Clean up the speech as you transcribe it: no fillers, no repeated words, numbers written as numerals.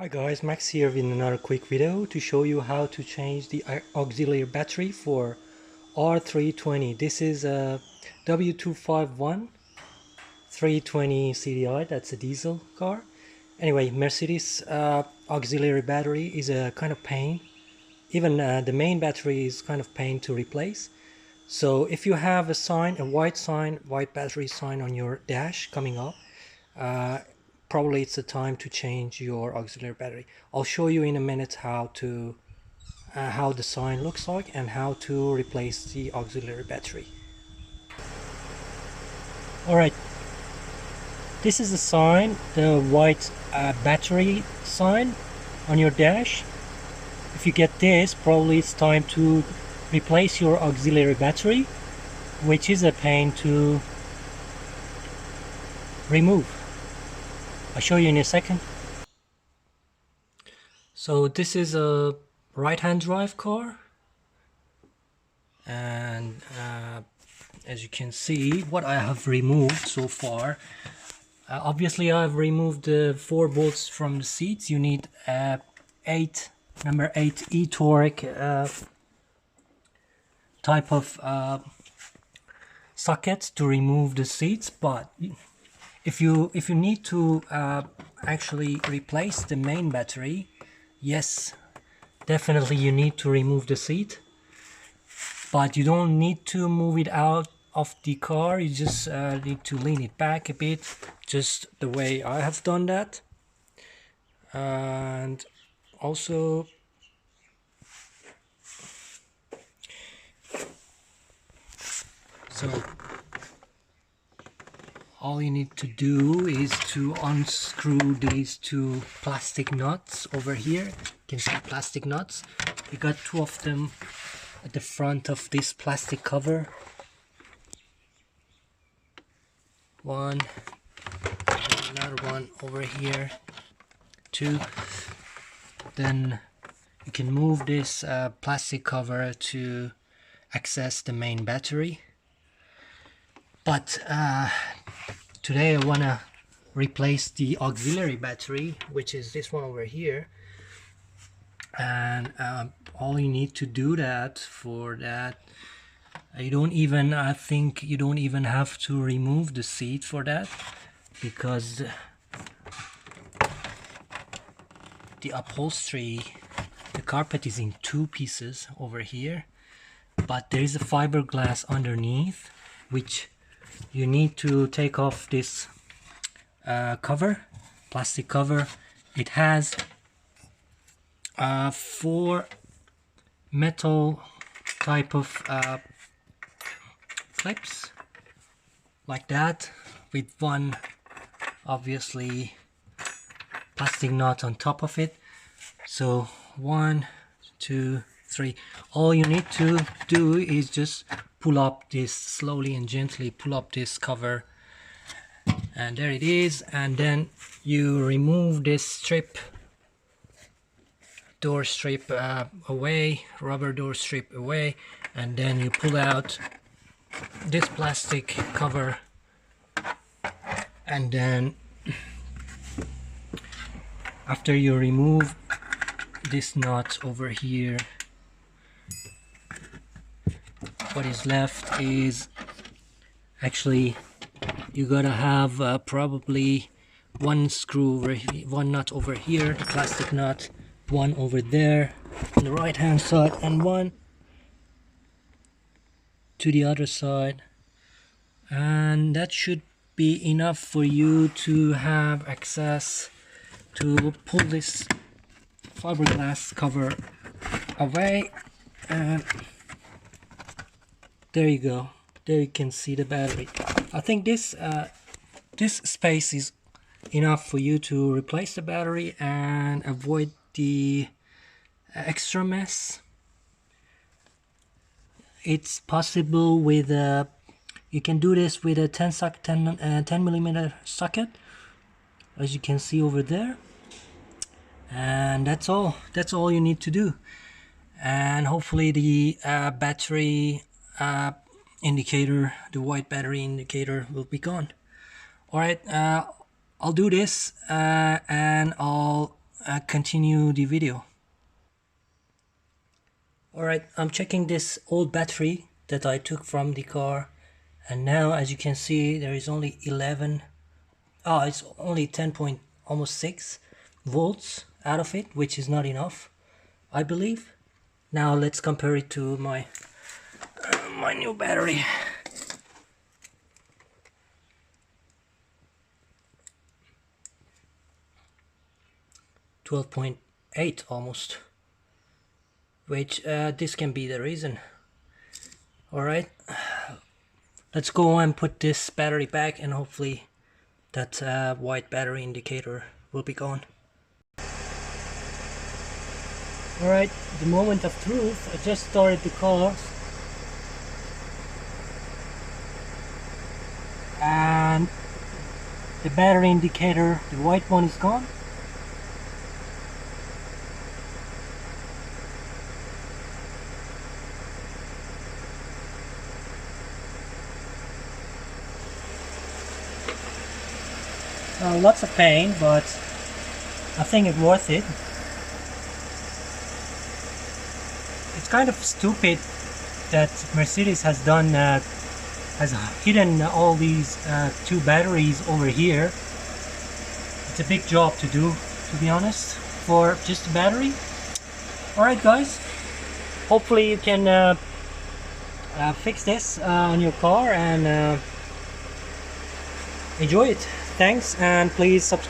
Hi guys, Max here with another quick video to show you how to change the auxiliary battery for R320. This is a W251 320 CDI, that's a diesel car. Anyway, Mercedes auxiliary battery is a kind of pain. Even the main battery is kind of pain to replace. So if you have a sign, a white battery sign on your dash coming up, probably it's the time to change your auxiliary battery. I'll show you in a minute how the sign looks like and how to replace the auxiliary battery. Alright, this is the sign, the white battery sign on your dash. If you get this, probably it's time to replace your auxiliary battery, which is a pain to remove. I'll show you in a second. So this is a right-hand drive car, and as you can see, what I have removed so far, obviously I've removed the 4 bolts from the seats. You need number 8 e-torque type of sockets to remove the seats, but if you need to actually replace the main battery, yes, definitely you need to remove the seat, but you don't need to move it out of the car. You just need to lean it back a bit, just the way I have done that. And also all you need to do is to unscrew these 2 plastic nuts over here. You can see plastic nuts. We got 2 of them at the front of this plastic cover. 1, and another one over here. 2. Then you can move this plastic cover to access the main battery. But today I want to replace the auxiliary battery, which is this one over here, and all you need to do for that, I think you don't even have to remove the seat for that, because the upholstery, the carpet is in 2 pieces over here, but there is a fiberglass underneath, which you need to take off this plastic cover. It has 4 metal type of clips like that, with 1 obviously plastic nut on top of it. So 1, 2, 3. All you need to do is just pull up this, slowly and gently pull up this cover, and there it is. And then you remove this door strip away, rubber door strip away, and then you pull out this plastic cover, and then after you remove this nut over here, what is left is actually you gotta have probably 1 screw over here, 1 nut over here, the plastic nut, 1 over there on the right hand side, and 1 to the other side, and that should be enough for you to have access to pull this fiberglass cover away. And there you go. There you can see the battery. I think this space is enough for you to replace the battery and avoid the extra mess. It's possible with you can do this with a 10 millimeter socket, as you can see over there. And that's all you need to do, and hopefully the battery indicator, the white battery indicator, will be gone. Alright, I'll do this and I'll continue the video. Alright, I'm checking this old battery that I took from the car, and now as you can see there is only 11, it's only 10 point almost 6 volts out of it, which is not enough, I believe. Now let's compare it to my new battery. .8 almost, which this can be the reason. Alright, let's go and put this battery back, and hopefully that white battery indicator will be gone. Alright, the moment of truth. I just started the car and the battery indicator, the white one, is gone. Lots of pain, but I think it's worth it. It's kind of stupid that Mercedes has done has hidden all these two batteries over here. It's a big job to do, to be honest, for just a battery. Alright guys, hopefully you can fix this on your car and enjoy it. Thanks, and please subscribe.